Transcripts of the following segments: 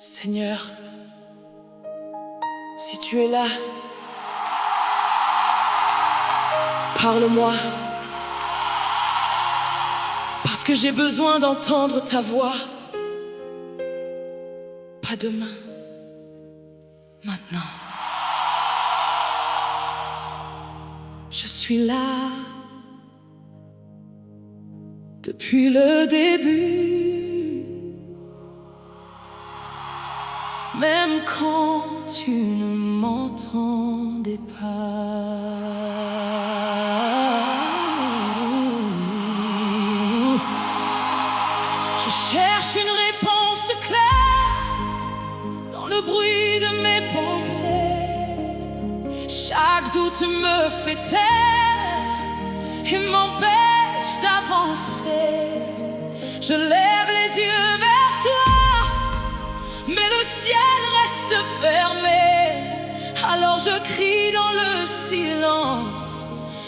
Seigneur, si tu es là, parle-moi, parce que j'ai besoin d'entendre ta voix. Pas demain, maintenant. Je suis là depuis le début. Même quand tu ne m'entendais pas. Je cherche une réponse claire dans le bruit de mes pensées. Chaque doute me fait taire et m'empêche d'avancer. Je lève les yeux vers toi, mais le ciel reste fermé. Alors je crie dans le silence,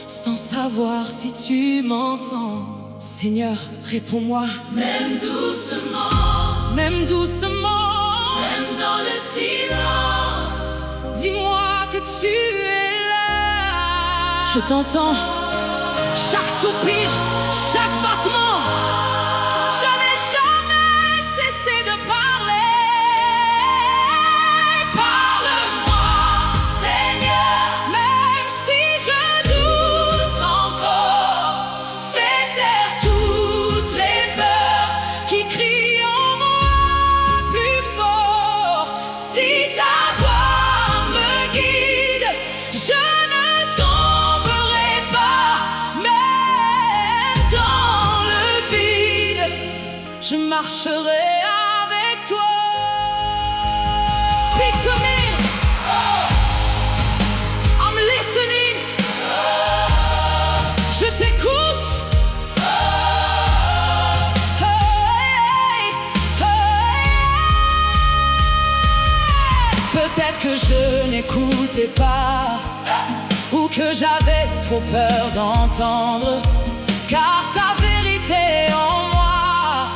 sans savoir si tu m'entends. Seigneur, réponds-moi. Même doucement, même doucement, même dans le silence. Dis-moi que tu es là. Je t'entends, chaque soupir, chaque battement. Je n'ai jamais cessé de parler. Parle-moi, Seigneur, même si je doute encore. Fais taire toutes les peurs qui crient en moi plus fort. Si ta voix me guide, je ne tomberai pas. Même dans le vide, je marcherai avec toi. Speak to me. I'm listening. Je t'écoute. Peut-être que je n'écoutais pas, ou que j'avais trop peur d'entendre, car ta vérité en moi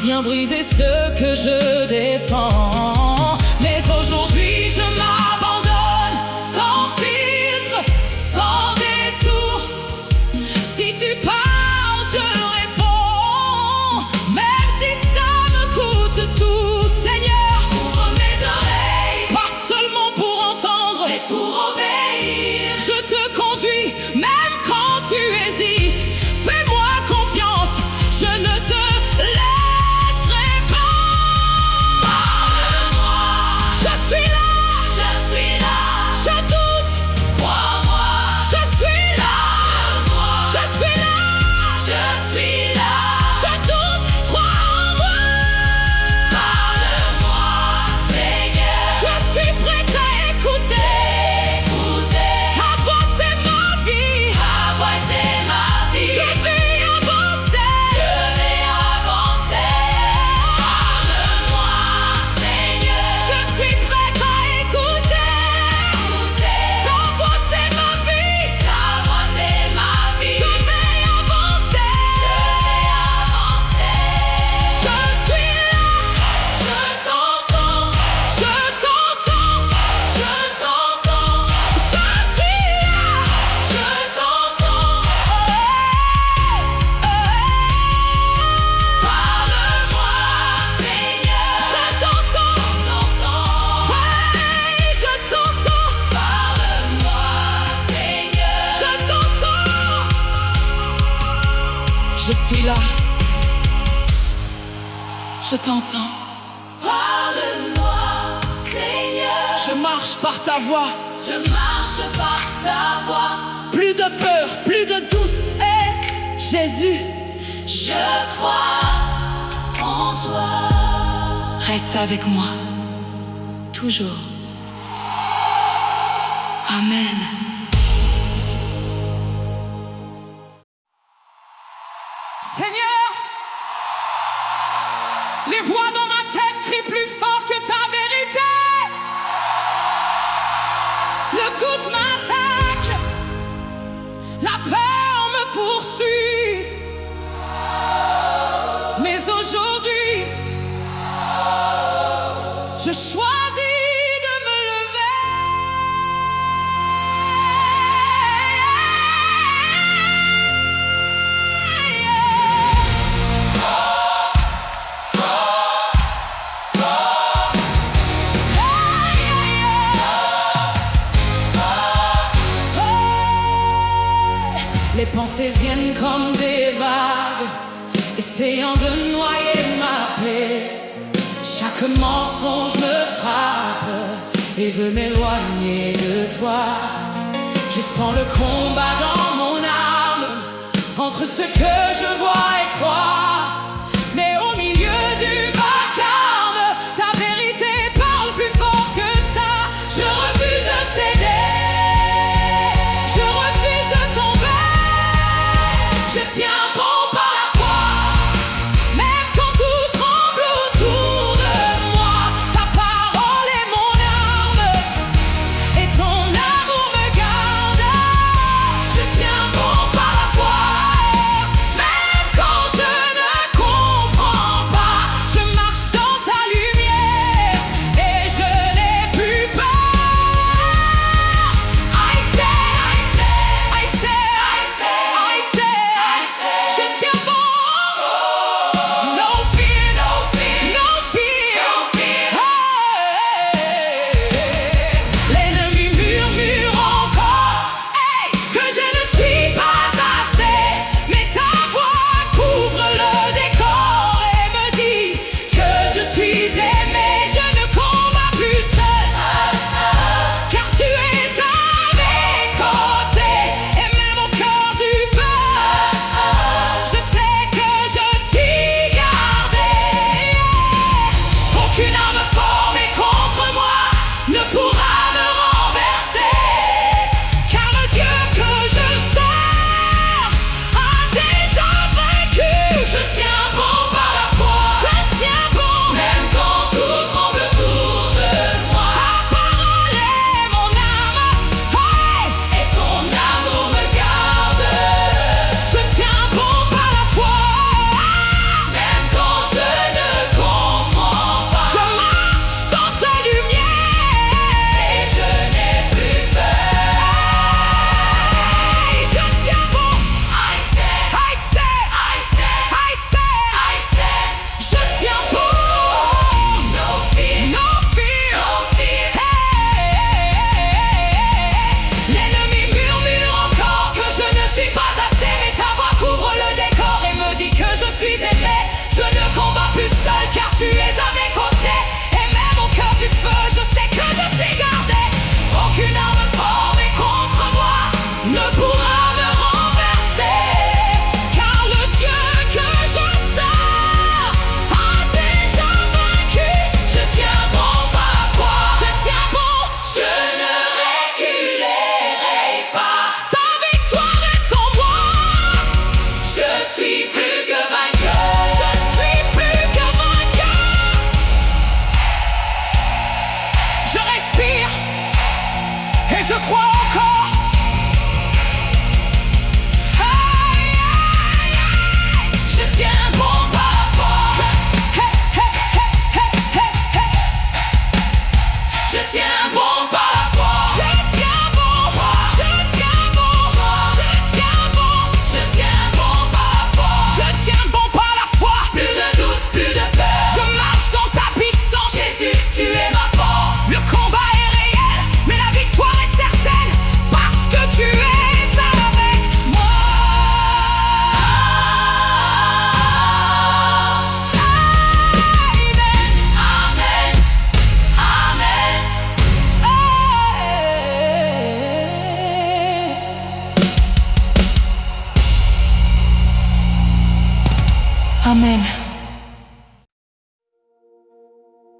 vient briser ce que je défends. Mais aujourd'hui je m'abandonne, sans filtre, sans détour. Si tu parles, je réponds, même si ça me coûte tout. Seigneur, ouvre mes oreilles, pas seulement pour entendre, mais pour obéir. Je te conduis, même quand tu hésites. Fais-moi confiance, je ne te laisserai pas. Parle-moi, je suis là, je suis là. Je doute, crois-moi, je suis là. Je suis là, je suis là. Je doute, crois en moi. Parle-moi, Seigneur. Je suis prête à écouter. Ta voix c'est ma vie. Ta voix c'est ma vie. Je vais avancer. Je vais avancer. Parle-moi, Seigneur. Je suis prête à écouter. Ta voix c'est ma vie. Ta voix c'est ma vie. Je vais avancer. Je vais avancer. Je suis là. Je t'entends. Je t'entends. Je t'entends. Je suis là. Je t'entends. Parle-moi, Seigneur. Je t'entends. Je t'entends. Parle-moi, Seigneur. Je t'entends. Je suis là. Je t'entends. Parle-moi, Seigneur. Je marche par ta voix. Je marche par ta voix. Plus de peur, plus de doute. Jésus, je crois en toi. Reste avec moi, toujours. Amen. Seigneur, les voix dans ma tête crient plus fort que ta vérité. Le doute m'attaque, la peur me poursuit. Mais aujourd'hui, Je choisis de me lever. Les pensées viennent comme des vagues, essayant de noyer ma paix. Chaque mensonge me frappe et veut m'éloigner de toi. Je sens le combat dans mon âme, entre ce que je vois et crois. Mais au milieu du vacarme, ta vérité parle plus fort que ça. Je refuse de céder, je refuse de tomber. Je tiens bon par la foi, même quand tout tremble autour de moi. Ta parole est mon arme, et ton amour me garde. Je tiens bon par la foi, même quand je ne comprends pas. Je marche dans ta lumière, et je n'ai plus peur. I stay, I stay, I stay, I stay, I stay. Je tiens bon. No fear, no fear, no fear, no fear. Hey. L'ennemi murmure encore, hey, que je ne suis pas assez. Mais ta voix couvre le décor et me dit que je suis aimé. Je ne combats plus seul, car tu es à mes côtés. Et même au cœur du feu, je sais que je suis gardé. Aucune arme formée contre moi ne pourra me renverser, car le Dieu que je sers a déjà vaincu. Je tiens bon par la foi, je tiens bon, même quand tout tremble autour de moi. Ta parole est mon âme, hey, et ton amour me garde. Je tiens bon par la foi, même quand je ne comprends pas. Je marche dans ta lumière, et je n'ai plus peur. Hey, je tiens bon. I stay, I stay, I stay, I stay, I stay. Je tiens bon. No fear, no fear, no fear. Hey. L'ennemi murmure encore que je ne suis pas assez, mais ta voix couvre le décor et me dit que je suis aimé. Je ne combats plus seul, car tu es à mes côtés. Et même au cœur du feu, je sais que je suis gardé. Aucune arme formée contre moi ne pourra me renverser, car le Dieu que je sers a déjà vaincu. Je tiens bon par la foi, je tiens bon, je ne reculerai pas. Ta victoire est en moi, je suis plus que vainqueur. Je suis plus que vainqueur. Je respire et je crois encore. Aïe, aïe, aïe. Je tiens bon par la foi. Hey, hey, hey, hey, hey, hey. Je tiens bon par la foi. Je tiens bon, je tiens bon, je tiens bon, je tiens bon par la foi. Je tiens bon par la foi. Plus de doute, plus de peur. Je marche dans ta puissance, Jésus, tu es ma force. Le combat est réel, mais la victoire est certaine, parce que tu es avec moi. Amen, amen, amen. Amen.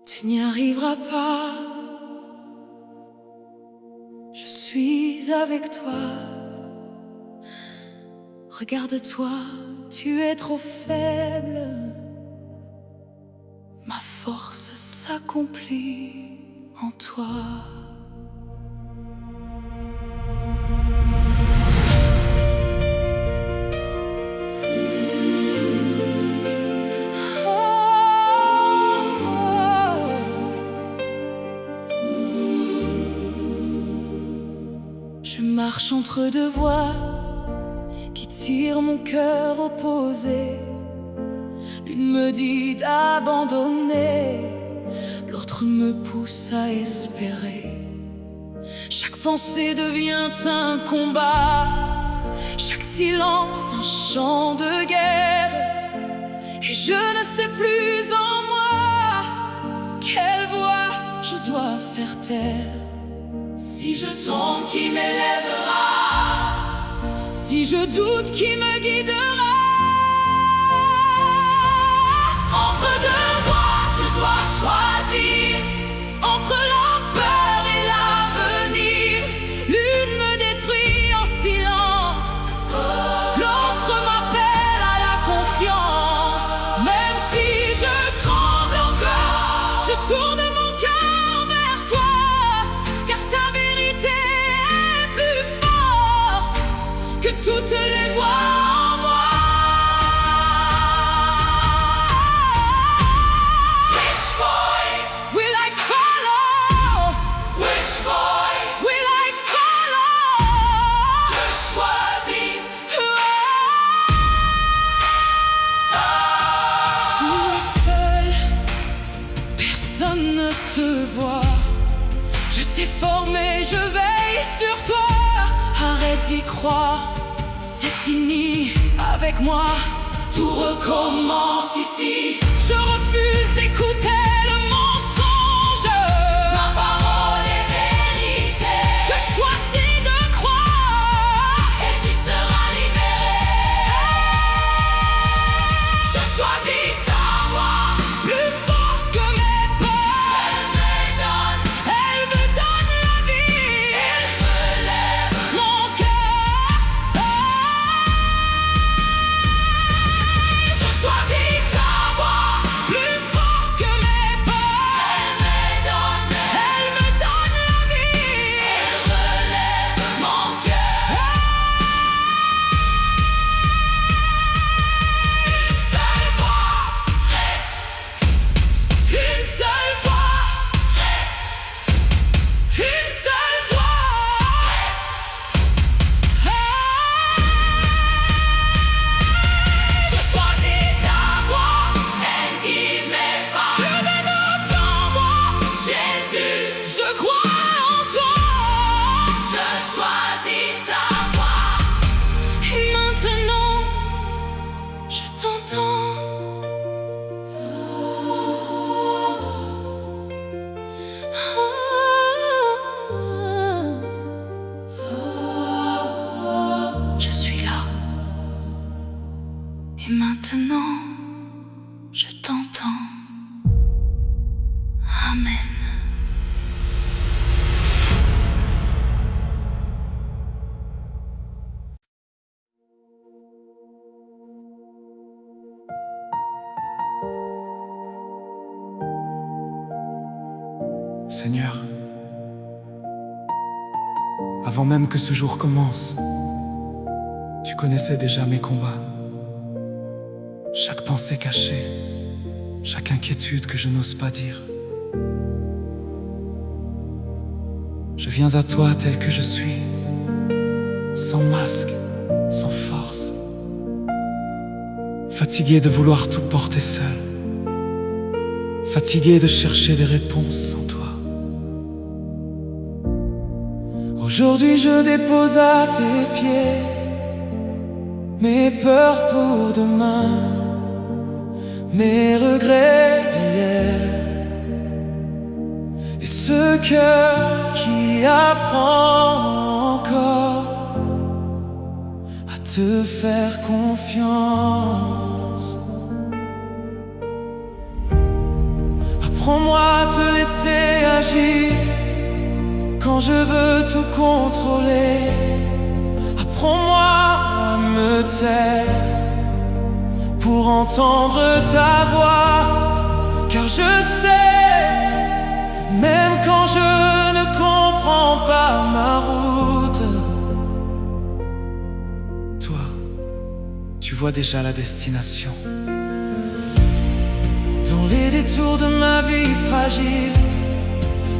Tu n'y arriveras pas. Je suis avec toi. Regarde-toi, tu es trop faible. Ma force s'accomplit en toi. marche entre deux voies qui tirent mon cœur opposé. L'une me dit d'abandonner, l'autre me pousse à espérer. Chaque pensée devient un combat, chaque silence un chant de guerre. Et je ne sais plus en moi quelle voix je dois faire taire. Si je tombe, qui m'élèvera? Si je doute, qui me guidera? Entre deux voies, je dois choisir, entre la peur et l'avenir. L'une me détruit en silence, l'autre m'appelle à la confiance. Même si je tremble encore, je tourne mon cœur vers toi, car ta vérité est plus forte que toutes les voix en moi. Which voice will I follow? Which voice will I follow? Je choisis. Tu es seul, personne ne te voit. Je t'ai formé, je veille sur toi. Arrête d'y croire, c'est fini avec moi. Tout recommence ici. Je refuse d'écouter le mensonge. Ma parole est vérité. Je choisis de croire et tu seras libéré. Je choisis ta voix, plus forte que mes peurs. Elle me donne la vie. Elle me lève mon cœur. Je choisis ta voix, plus forte que mes peurs. Elle me donne la vie. Elle relève mon cœur. Une seule voix reste. Une seule voix reste. Une seule voix reste. Je choisis ta voix, elle guide mes pas. Je m'écoute en moi, Jésus, je crois en toi. Je choisis ta voix, et maintenant je t'entends. Je suis là, et maintenant je t'entends. Amen. Seigneur, avant même que ce jour commence, tu connaissais déjà mes combats. Chaque pensée cachée, chaque inquiétude que je n'ose pas dire. Je viens à toi tel que je suis, sans masque, sans force, fatigué de vouloir tout porter seul, fatigué de chercher des réponses sans toi. Aujourd'hui je dépose à tes pieds mes peurs pour demain, mes regrets d'hier, et ce cœur qui apprend encore à te faire confiance. Apprends-moi à te laisser agir quand je veux tout contrôler. Apprends-moi à me taire pour entendre ta voix, car je sais, même quand je ne comprends pas ma route, toi, tu vois déjà la destination. Dans les détours de ma vie fragile,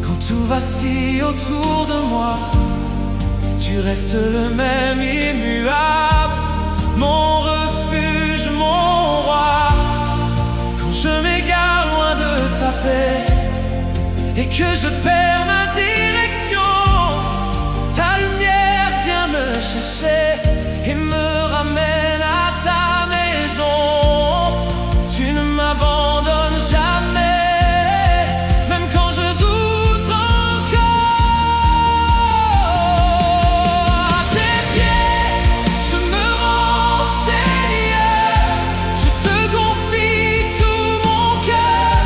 quand tout vacille autour de moi, tu tu restes le même immuable, mon refuge, mon roi. Quand je m'égare loin de ta paix et que je perds ma direction, ta lumière vient me chercher et me ramène à ta maison. Tu ne m'abandonnes jamais, même quand je doute encore. À tes pieds, je me rends, Seigneur. Je te confie tout mon cœur,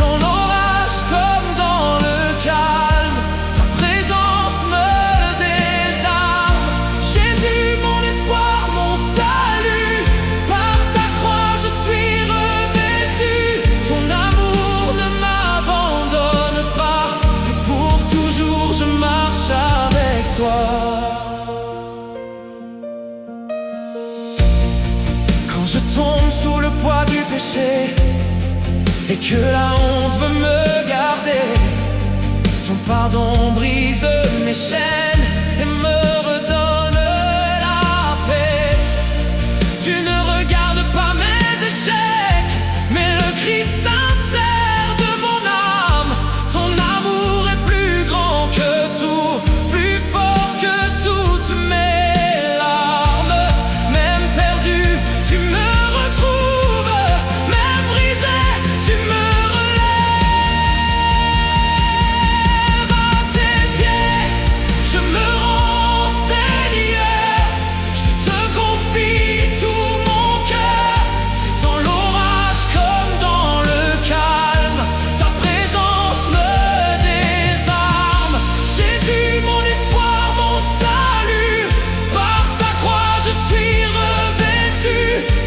dans l'orage comme dans le calme. Ta présence me désarme. Jésus, mon espoir, mon salut, par ta croix je suis revêtu. Ton amour ne m'abandonne pas, et pour toujours je marche avec toi. Quand je tombe sous le poids du péché et que la honte veut me garder, ton pardon brise mes chaînes et me redonne la paix. Tu ne regardes pas mes échecs, mais le cri sincère de mon âme. Ton amour est plus grand que tout, plus fort que toutes mes larmes. Même perdu, tu me retrouves, même brisé, tu me relèves. À tes pieds, je me rends, Seigneur. Je te confie tout mon cœur, dans l'orage comme dans le calme. Ta présence me désarme. Jésus, mon espoir, mon salut, par ta croix je suis revêtu.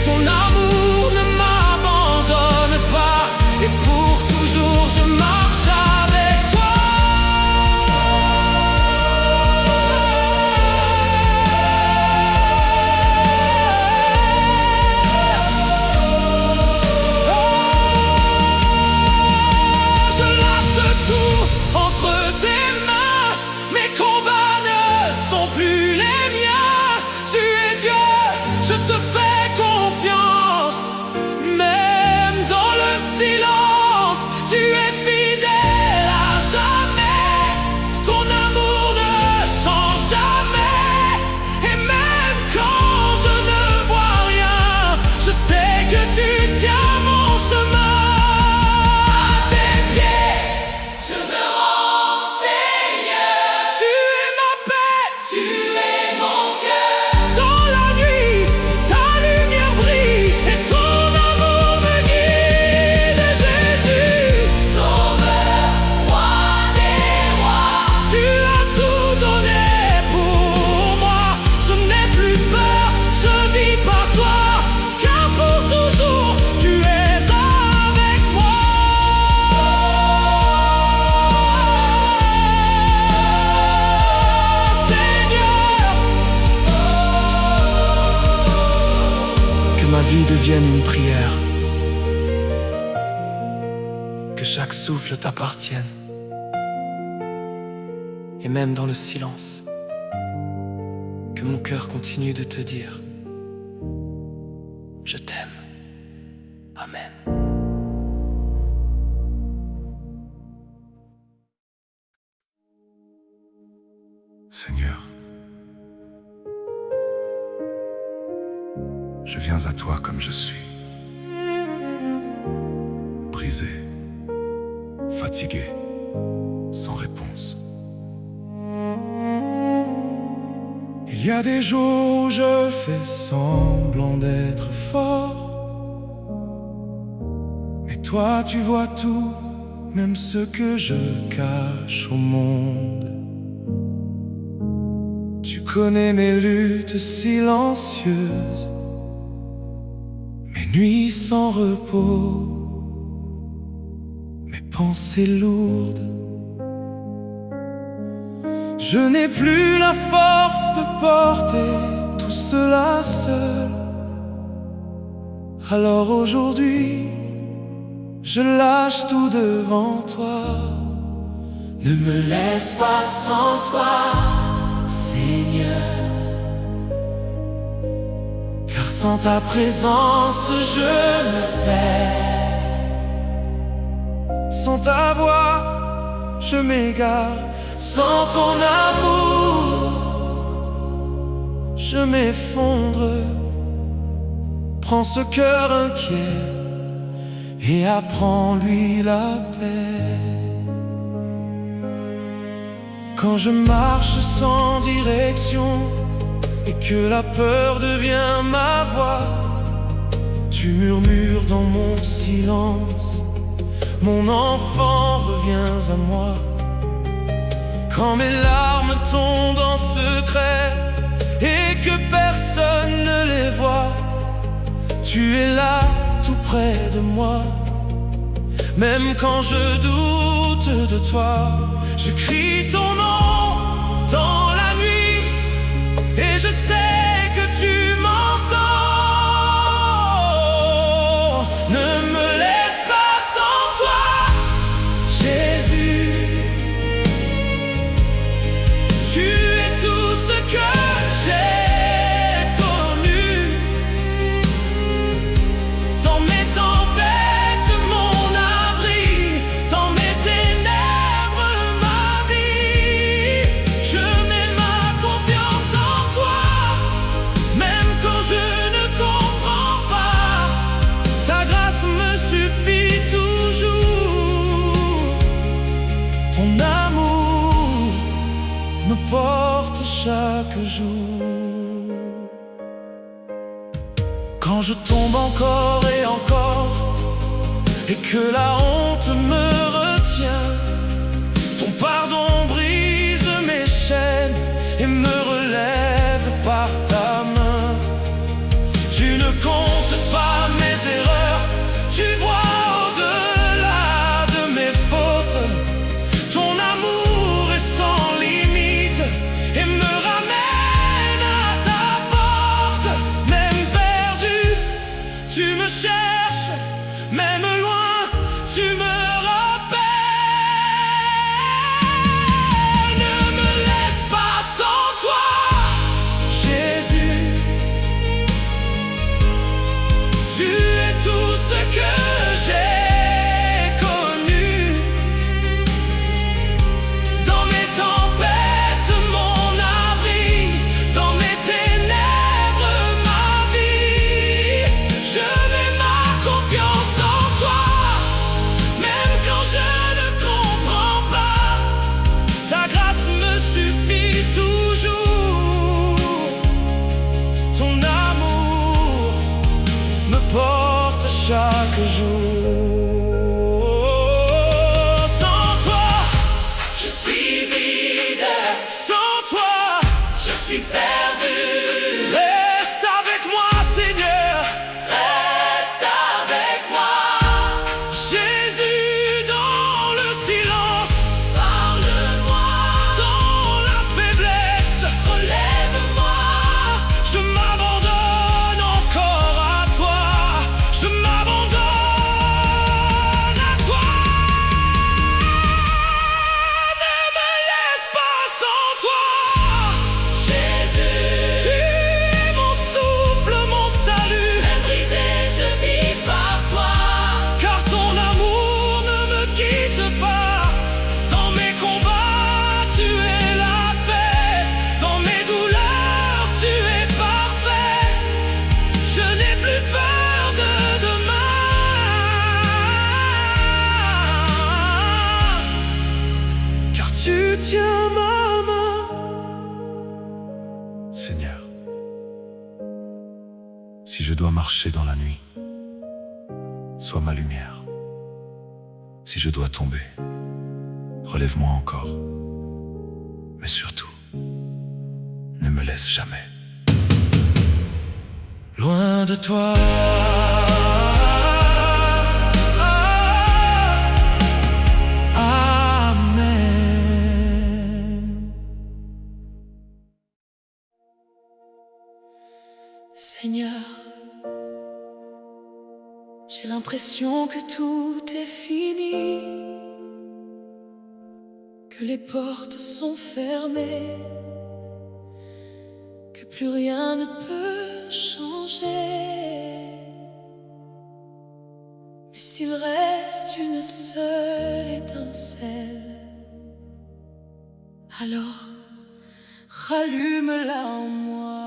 Ton amour ne m'abandonne pas, et pour toujours je marche avec toi. Je lâche tout entre tes mains, mes combats ne sont plus les miens. Tu es Dieu, je te fais confiance, même dans le silence. Tu es fidèle à jamais, ton amour ne change jamais. Et même quand je ne vois rien, je sais que tu tiens mon chemin. À tes pieds, je me rends, Seigneur. Tu es ma paix, tu es mon cœur. Dans la nuit, ta lumière brille et ton amour me guide. Jésus, Sauveur, Roi des rois, tu as tout donné pour moi. Je n'ai plus peur, je vis par toi, car pour toujours tu es avec moi. Seigneur, que ma vie devienne une prière, que chaque souffle t'appartienne, et même dans le silence, que mon cœur continue de te dire: je t'aime. Amen. Seigneur, je viens à toi comme je suis, brisé, fatigué, sans réponse. Il y a des jours où je fais semblant d'être fort, mais toi tu vois tout, même ce que je cache au monde. Tu connais mes luttes silencieuses, mes nuits sans repos, mes pensées lourdes. Je n'ai plus la force de porter tout cela seul. Alors aujourd'hui, je lâche tout devant toi. Ne me laisse pas sans toi, Seigneur. Car sans ta présence je me perds, sans ta voix je m'égare, sans ton amour je m'effondre. Prends ce cœur inquiet et apprends-lui la paix. Quand je marche sans direction et que la peur devient ma voix, tu murmures dans mon silence, mon enfant, reviens à moi. Quand mes larmes tombent en secret et que personne ne les voit, tu es là tout près de moi. Même quand je doute de toi, je crie ton nom dans la nuit et je sais que tu m'entends. Ne me laisse pas sans toi, Jésus. Tu es tout ce que j'ai connu. Dans mes tempêtes, mon abri, dans mes ténèbres, ma vie. Je mets ma confiance en toi, même quand je ne comprends pas. Ta grâce me suffit toujours. Ton amour me porte chaque jour. Quand je tombe encore et encore et que la honte me retient, ton pardon brise mes chaînes et me relève par ta main. Tu ne comptes pas mes erreurs, tu vois au-delà de mes fautes. Ton amour est sans limite et me ramène à ta porte. Même perdu, tu me cherches, même loin, tu me rappelles. Ne me laisse pas sans toi, Jésus. Tu es tout ce que j'ai connu. Dans mes tempêtes, mon abri, dans mes ténèbres, ma vie. Je mets ma confiance en toi, même quand je ne comprends pas. Ta grâce me suffit toujours. Ton amour me porte chaque jour. Sans toi, je suis vide. Sans toi, je suis perdu. Reste avec moi, Seigneur. Reste avec moi. Jésus, dans le silence, parle-moi. Dans la faiblesse, relève-moi. Je m'abandonne encore à toi. Je m'abandonne à toi. Ne me laisse pas sans toi, Jésus. Tu es mon souffle, mon salut. Même brisé, je vis par toi. Car ton amour ne me quitte pas. Dans mes combats, tu es la paix. Dans mes douleurs, tu es parfait. Je n'ai plus peur de demain, car tu tiens ma main. Seigneur, si je dois marcher dans la nuit, sois ma lumière. Si je dois tomber, relève-moi encore. Mais surtout, ne me laisse jamais loin de toi. Amen. Seigneur, j'ai l'impression que tout est fini, que les portes sont fermées, que plus rien ne peut changer. Mais s'il reste une seule étincelle, alors rallume-la en moi.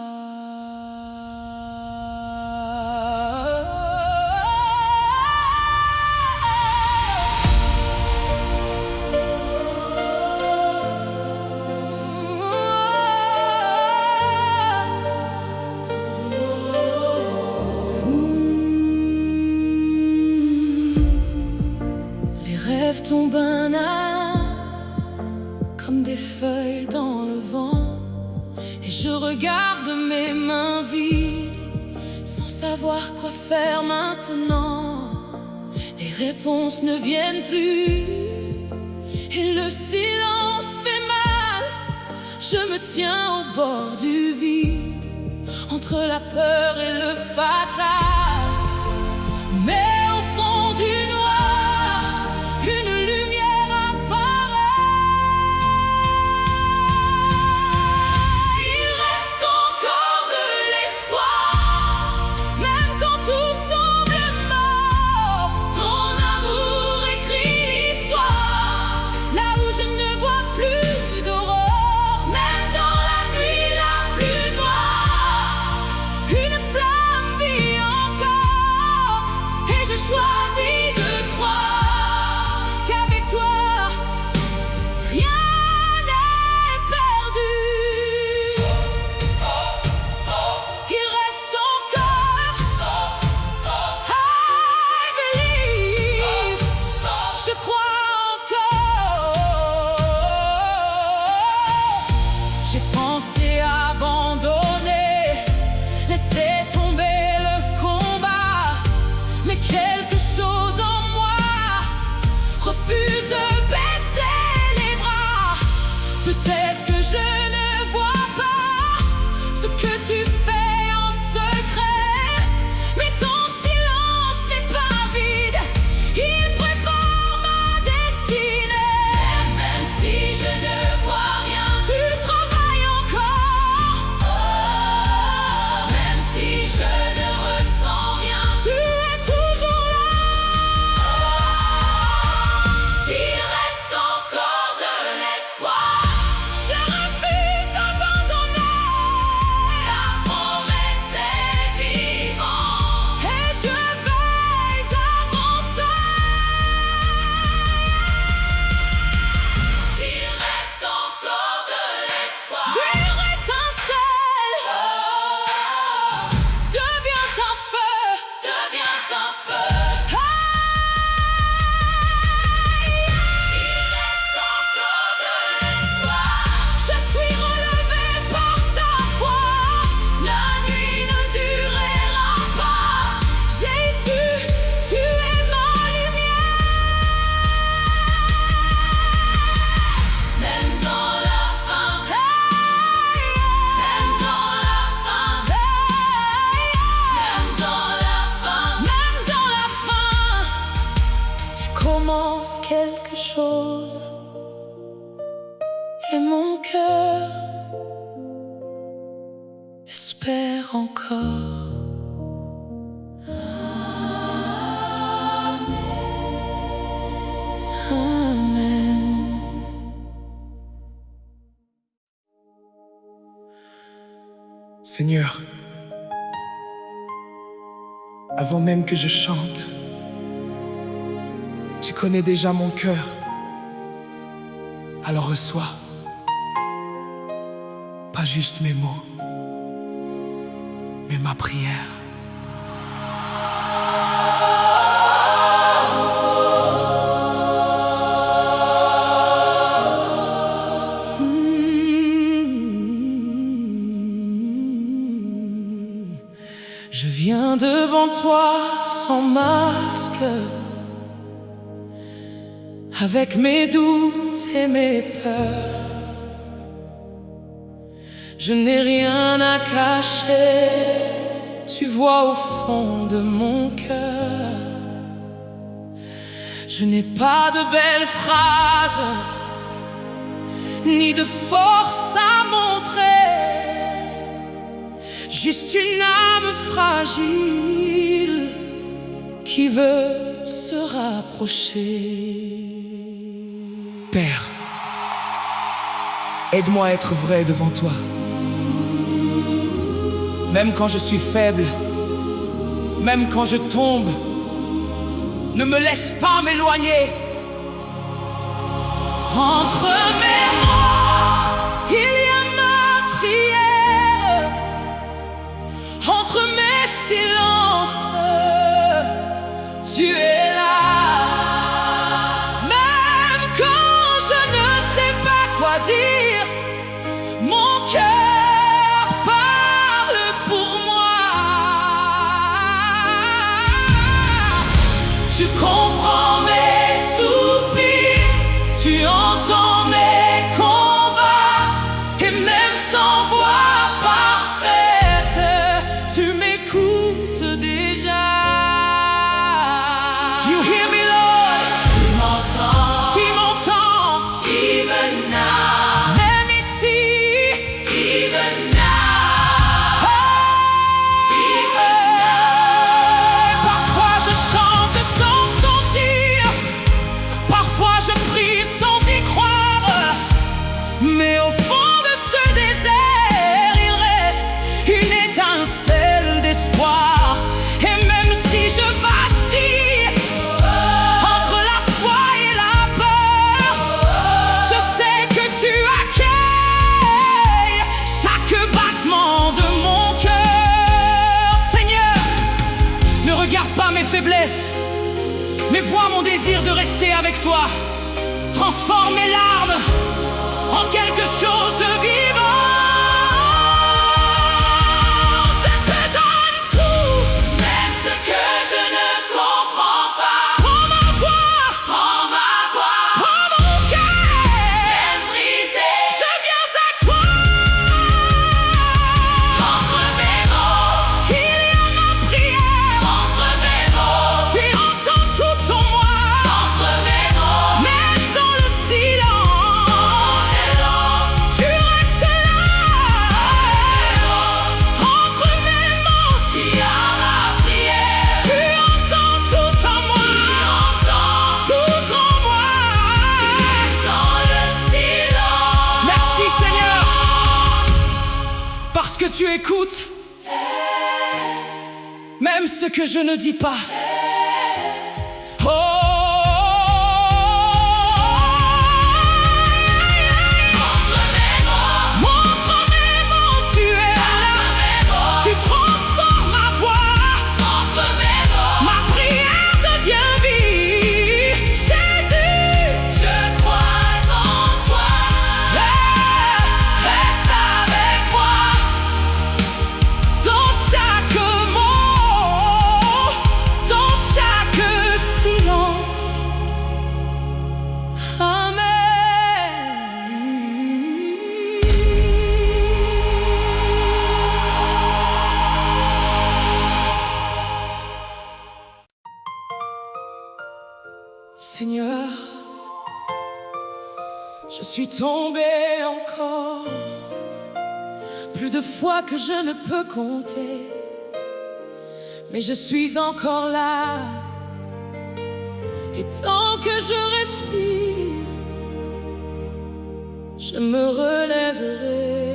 Les rêves tombent un à un, comme des feuilles dans le vent, et je regarde mes mains vides, sans savoir quoi faire maintenant. Les réponses ne viennent plus, et le silence fait mal. Je me tiens au bord du vide, entre la peur et le fatal. Mais au fond du noir, une lumière apparaît. Il reste encore de l'espoir, même quand tout semble mort. Ton amour écrit l'histoire, là où je ne vois plus d'aurore. Même dans la nuit la plus noire, une flamme vit encore. Et je choisis de croire qu'avec toi, rien n'est perdu. Il reste encore, I believe, je crois encore. J'ai pensé abandonner, laisser tomber le combat, mais quelque chose en moi refuse de baisser les bras. Peut-être que je ne vois pas ce que tu fais en secret, mais ton silence n'est pas vide, il prépare ma destinée. Même si je ne vois rien, tu travailles encore. Même si je ne ressens rien, tu es toujours là. Il reste encore de l'espoir, je refuse d'abandonner. La promesse est vivante, et je vais avancer. Il reste encore de l'espoir. Une étincelle devient un feu, devient un feu. Il reste encore de l'espoir. Je suis relevé par ta foi. La nuit ne durera pas. Jésus, tu es ma lumière. Même dans la faim, même dans la faim, même dans la faim, même dans la faim, tu commences quelque chose, et mon cœur espère encore. Amen. Seigneur, avant même que je chante, tu connais déjà mon cœur. Alors reçois, pas juste mes mots, mais ma prière. Je viens devant toi sans masque, avec mes doutes et mes peurs. Je n'ai rien à cacher, tu vois au fond de mon cœur. Je n'ai pas de belles phrases, ni de force à montrer, juste une âme fragile qui veut se rapprocher. Père, aide-moi à être vrai devant toi. Même quand je suis faible, même quand je tombe, ne me laisse pas m'éloigner. Entre mes mots, il y a ma prière. Entre mes silences, tu es là. Même quand je ne sais pas quoi dire, mon cœur parle pour moi. Tu comprends mes soupirs, tu entends mes combats, et même sans voix parfaite, tu m'écoutes déjà. You hear me, Lord. Tu m'entends, even now. Même ici, even now. Even now. Parfois je chante sans sentir, parfois je prie sans y croire, mais au fond de ce désert, il reste une étincelle d'espoir. Et même si je vacille entre la foi et la peur, je sais que tu accueilles chaque battement de mon cœur. Seigneur, ne regarde pas mes faiblesses, mais vois mon désir de rester avec toi. Transforme mes larmes en quelque chose de vivant. Je te donne tout, même ce que je ne comprends pas. Prends ma voix, prends mon cœur, même brisé, je viens à toi. Entre mes mots, il y a ma prière. Entre mes mots, tu entends tout en moi. Entre mes mots, même dans le silence, tu restes là. Entre mes mots, tu as ma prière. Tu entends tout en moi. Tout en moi. Dans le silence. Merci Seigneur, parce que tu écoutes même ce que je ne dis pas. Oh. Montre mes mots, tu es là. Tu transformes ma voix. Ma prière devient vie. Jésus, je crois en toi. Reste avec moi dans chaque mot, dans chaque silence. Amen. Seigneur, je suis tombée encore plus de fois que je ne peux compter, mais je suis encore là. Et tant que je respire, je me relèverai.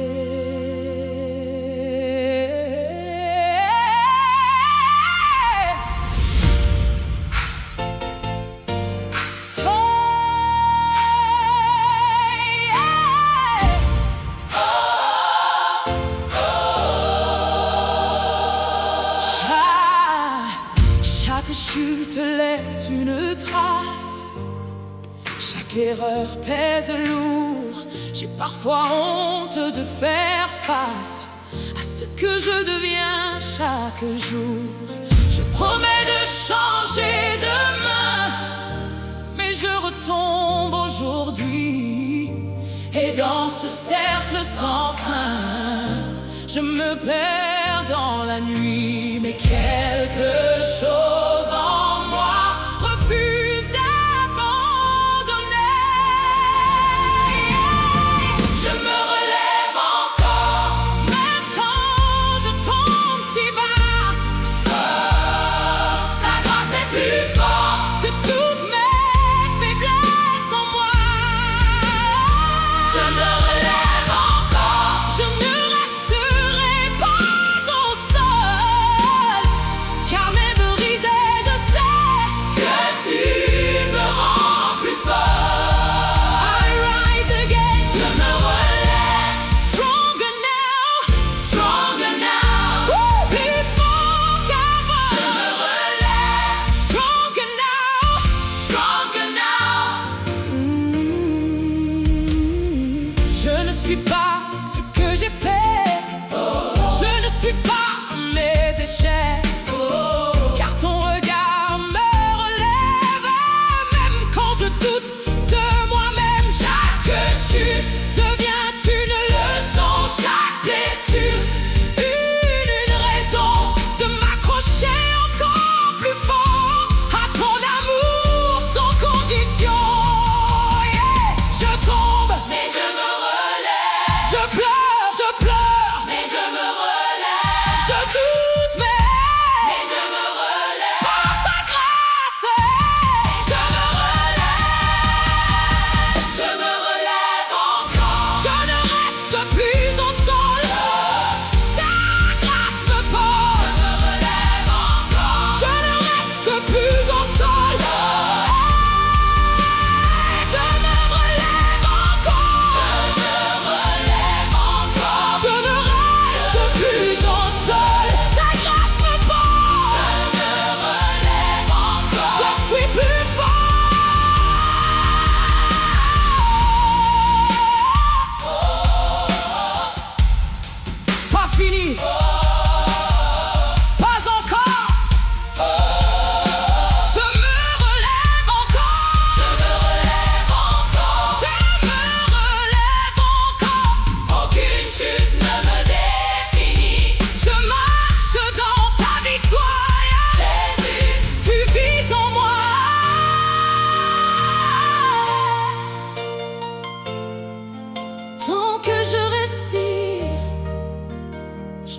Chaque chute laisse une trace, chaque erreur pèse lourd. J'ai parfois honte de faire face à ce que je deviens chaque jour. Je promets de changer demain, mais je retombe aujourd'hui. Et dans ce cercle sans fin, je me perds dans la nuit. Mais quelque chose en moi refuse d'abandonner. Je me relève encore, même quand je tombe.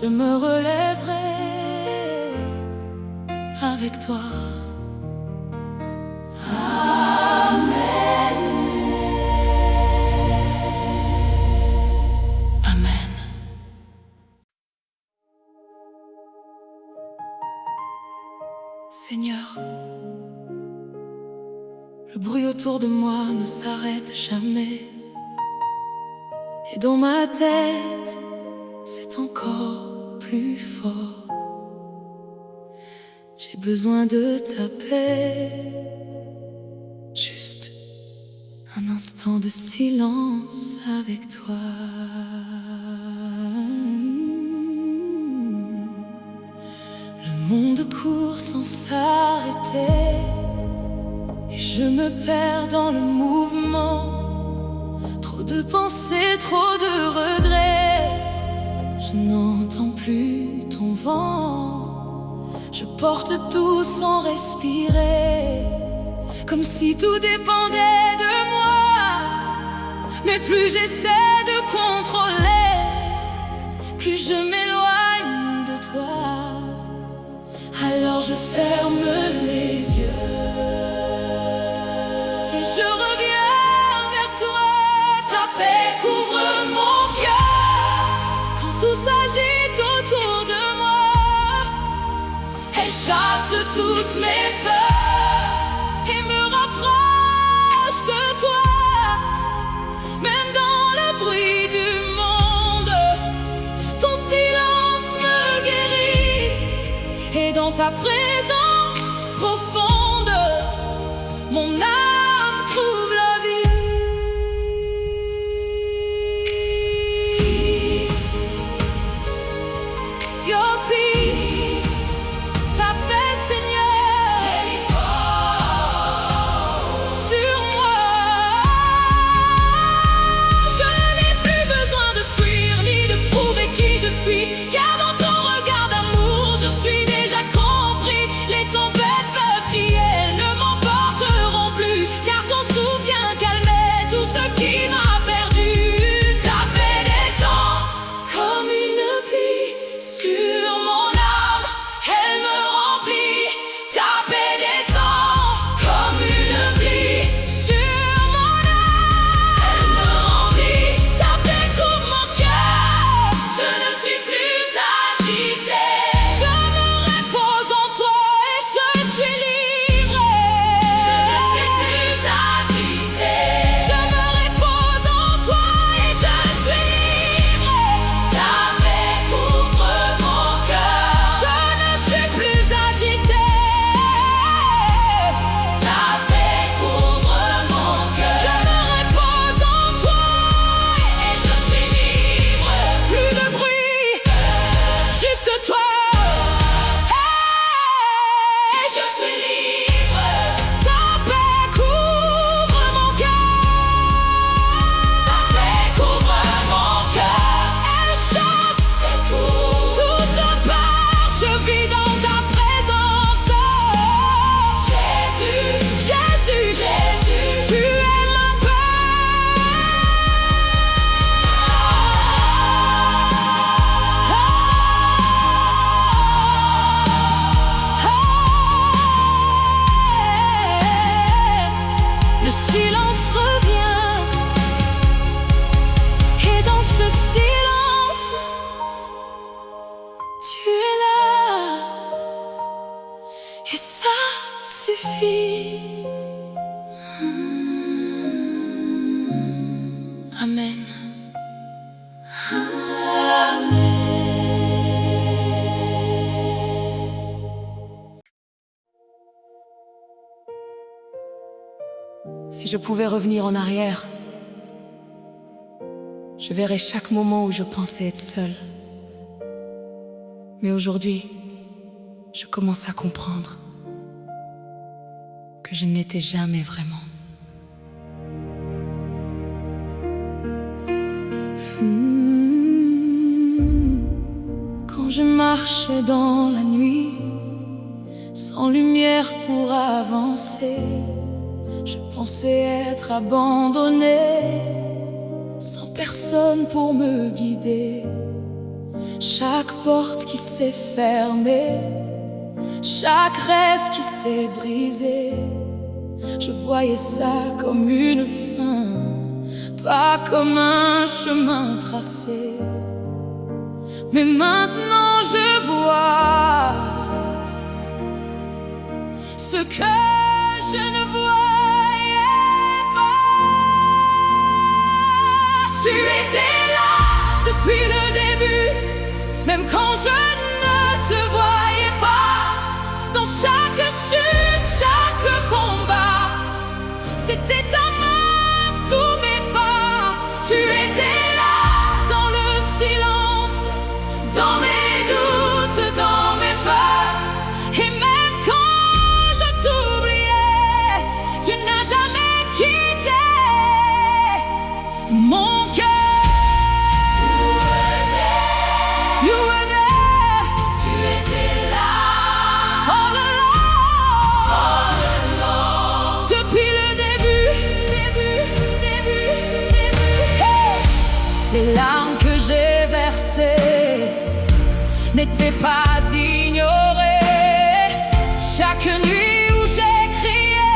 je me relèverai avec toi. Amen. Amen. Seigneur, le bruit autour de moi ne s'arrête jamais. Et dans ma tête, c'est encore plus fort. J'ai besoin de ta paix. Juste un instant de silence avec toi. Le monde court sans s'arrêter et je me perds dans le mouvement. Trop de pensées, trop de regrets. Je n'entends plus ton vent. Je porte tout sans respirer, comme si tout dépendait de moi. Mais plus j'essaie de contrôler, plus je m'éloigne de toi. Alors je ferme les yeux et je reviens vers toi. Ta paix couvre mon cœur quand tout s'agite autour de moi. Elle chasse toutes mes peurs et me rapproche de toi. Même dans le bruit du monde, ton silence me guérit. Et dans ta présence profonde, mon âme trouve la vie. Peace, your peace, ta paix, Seigneur, elle est forte sur moi. Je n'ai plus besoin de fuir ni de prouver qui je suis, car dans ton regard d'amour, je suis déjà compris. Les tempêtes peuvent crier, elles ne m'emporteront plus, car ton souffle vient calmer tout ce qui m'a perdu. Ta paix descend comme une pluie sur mon âme, elle me remplit. Ta paix descend comme une pluie sur mon âme, elle me remplit. Ta paix couvre mon cœur, je ne suis plus agité. Je me repose en toi et je suis libre. Je ne suis plus agité. Je me repose en toi et je suis libre. Ta paix couvre mon cœur, je ne suis plus agité. Ta paix couvre mon cœur, je me repose en toi et je suis libre. Plus de bruit, juste toi. Et je suis libre. Ta paix couvre mon cœur. Ta paix couvre mon cœur. Elle chasse toute peur. Je vis dans ta présence. Jésus, Jésus, Jésus, tu es ma paix. Le silence revient, et dans ce silence, tu es là, et ça suffit. Amen. Amen. Si je pouvais revenir en arrière, je verrais chaque moment où je pensais être seule. Mais aujourd'hui, je commence à comprendre que je n'étais jamais vraiment. Quand je marchais dans la nuit, sans lumière pour avancer, je pensais être abandonnée, sans personne pour me guider. chaque porte qui s'est fermée, chaque rêve qui s'est brisé. Je voyais ça comme une fin, pas comme un chemin tracé. Mais maintenant je vois ce que je ne voyais pas. Tu étais là depuis le début, même quand je ne te voyais pas. Dans chaque chute, chaque combat, c'était ta main sous mes pas. Tu étais là dans le silence, dans mes doutes, dans mes peurs. Et même quand je t'oubliais, tu n'as jamais quitté mon cœur. You were there. Tu étais là all along. Depuis le début. Hey. Les larmes que j'ai versées n'étaient pas ignorées. Chaque nuit où j'ai crié,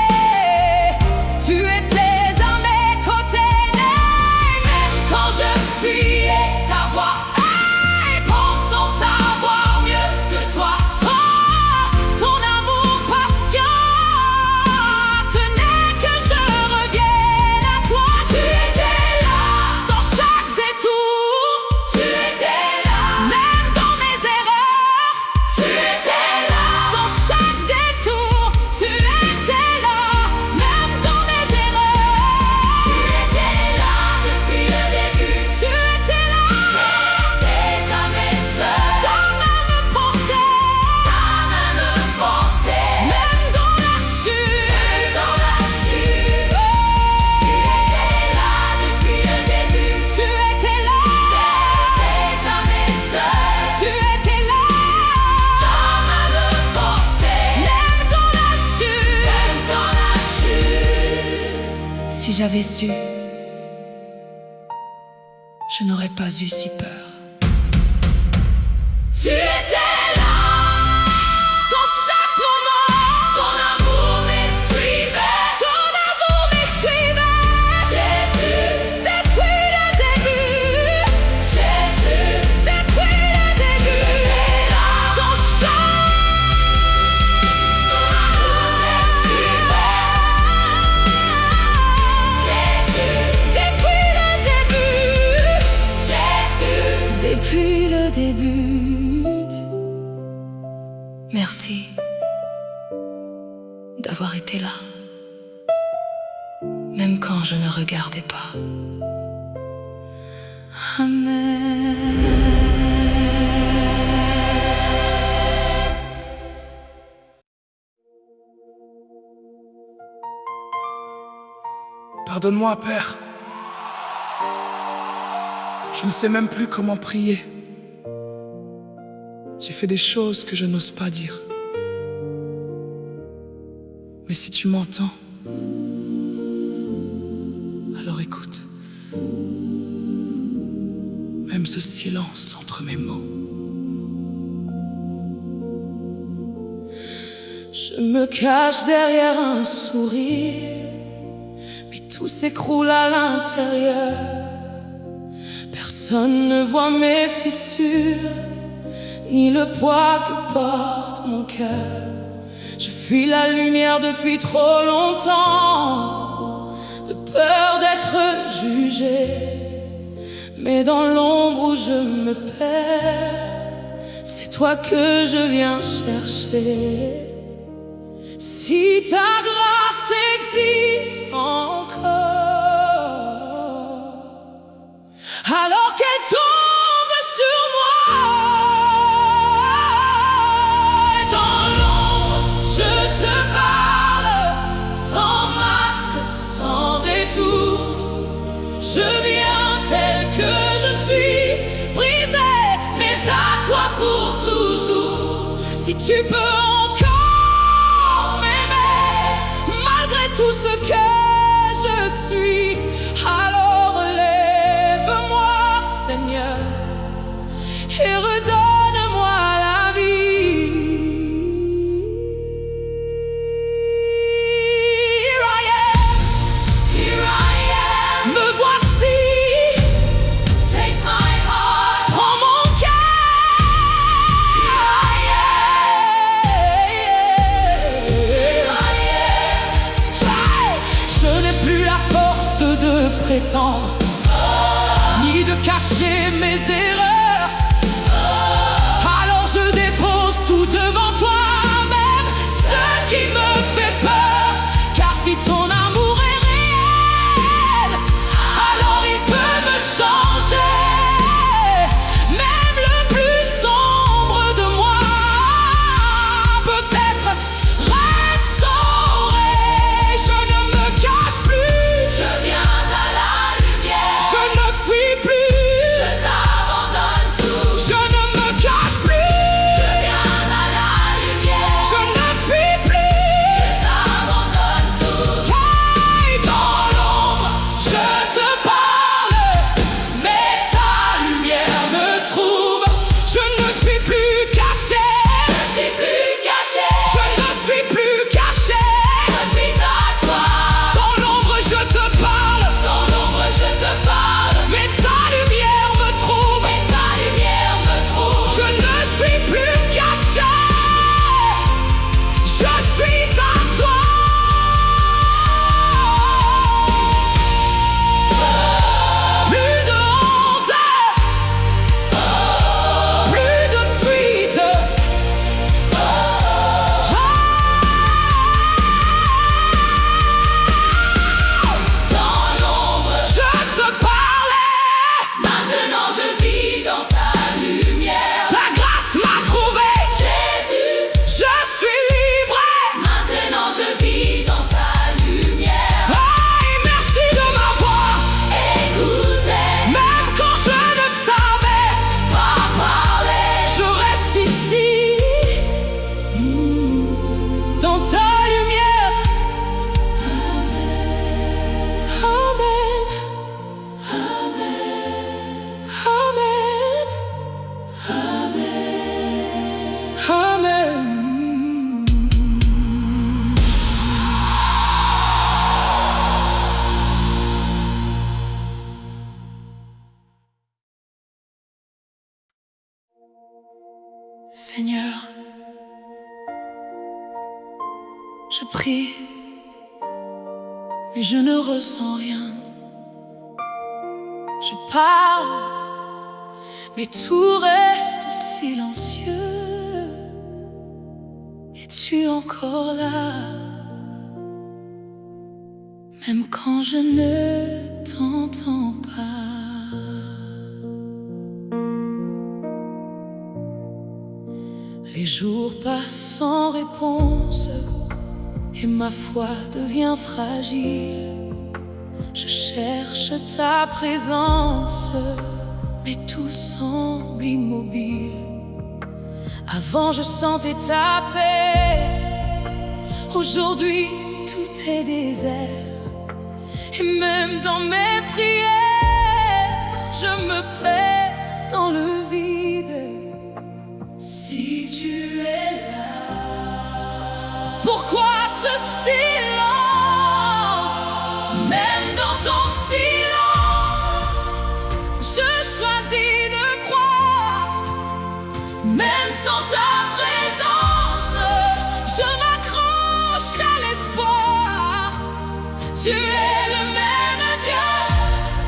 tu étais à mes côtés. Et même quand je fuyais ta voix, pensant savoir mieux que toi, ton amour patient tenait que je revienne à toi. Tu étais là dans chaque détour, tu étais là même dans mes erreurs. Tu étais là dans chaque détour, tu étais là même dans mes erreurs. Tu étais là depuis le début, tu étais là, n'étais jamais seul. Ta main me portait, même dans la chute, Tu étais là depuis le début, tu étais là, n'étais jamais seul. Tu étais là, ta main me portait, même dans la chute. Si j'avais su, je n'aurais pas eu si peur. Tu étais là dans chaque moment, ton amour me suivait, Jésus, depuis le début, depuis le début, dans chaque ton amour me suivait, depuis le début, depuis le début. Merci d'avoir été là, même quand je ne regardais pas. Amen. Pardonne-moi, Père. Je ne sais même plus comment prier. J'ai fait des choses que je n'ose pas dire. Mais si tu m'entends, alors écoute. Même ce silence entre mes mots. Je me cache derrière un sourire, mais tout s'écroule à l'intérieur. Personne ne voit mes fissures, ni le poids que porte mon cœur. Je fuis la lumière depuis trop longtemps, de peur d'être jugé. Mais dans l'ombre où je me perds, c'est toi que je viens chercher. Si ta grâce existe encore, alors qu'elle tombe sur moi. Dans l'ombre, je te parle, sans masque, sans détour. Je viens tel que je suis, brisé, mais à toi pour toujours. Si tu peux encore m'aimer, malgré tout ce que je suis, alors lève-moi, Seigneur, et redonne prétendre, ni de cacher mes erreurs. Alors je dépose tout devant toi, même ce qui me fait peur. Car si ton amour est réel, alors il peut me changer, même le plus sombre de moi peut être restauré. Je ne me cache plus, Je viens à la lumière, je ne fuis plus, je t'abandonne tout. je ne me cache plus, Je viens à la lumière, je ne fuis plus. je t'abandonne tout. Hey, dans l'ombre, je te parle, mais ta lumière me trouve. Je ne suis plus caché, Je suis plus caché, je ne suis plus caché. je suis à toi. Dans l'ombre, je te parle, Dans l'ombre, je te parle, mais ta lumière me trouve. mais ta lumière me trouve. Je ne suis plus caché, je suis à toi. Plus de honte, plus de fuite. Dans l'ombre, Je te parlais, maintenant je vis dans ta lumière. ta grâce m'a trouvé. Jésus, Je suis libre. maintenant je vis dans ta lumière. Hey, merci de m'avoir, Écoutez, même quand je ne savais. pas parler. Je reste ici, dans ta lumière. Amen. Amen. Amen. Seigneur, je prie, mais je ne ressens rien. Je parle, mais tout reste silencieux. Es-tu encore là, même quand je ne t'entends pas? Les jours passent sans réponse et ma foi devient fragile. Je cherche ta présence, mais tout semble immobile. Avant je sentais ta paix, aujourd'hui tout est désert. Et même dans mes prières, je me perds dans le vide. Si tu es là, pourquoi ce silence? Même dans ton silence, je choisis de croire. Même sans ta présence, je m'accroche à l'espoir. Tu es le même Dieu,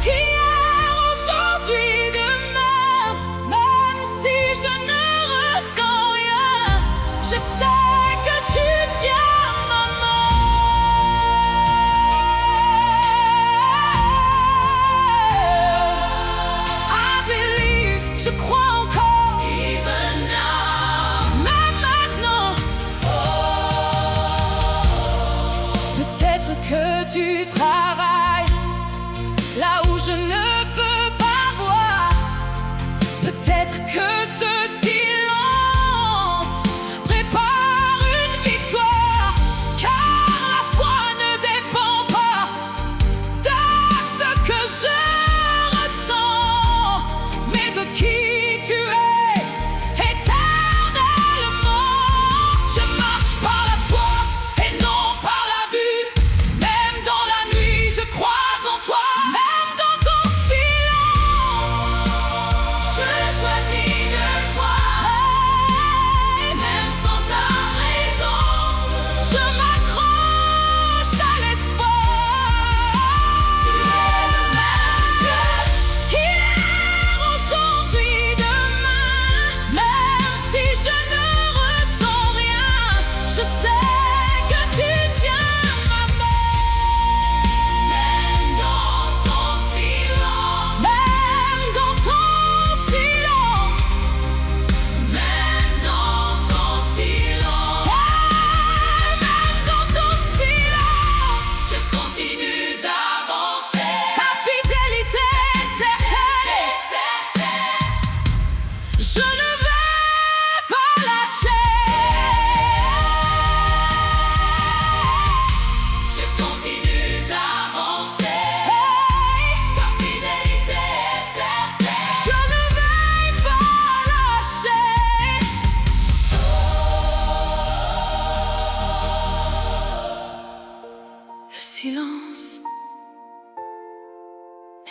hier, aujourd'hui, demain.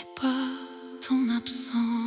et pas ton absence.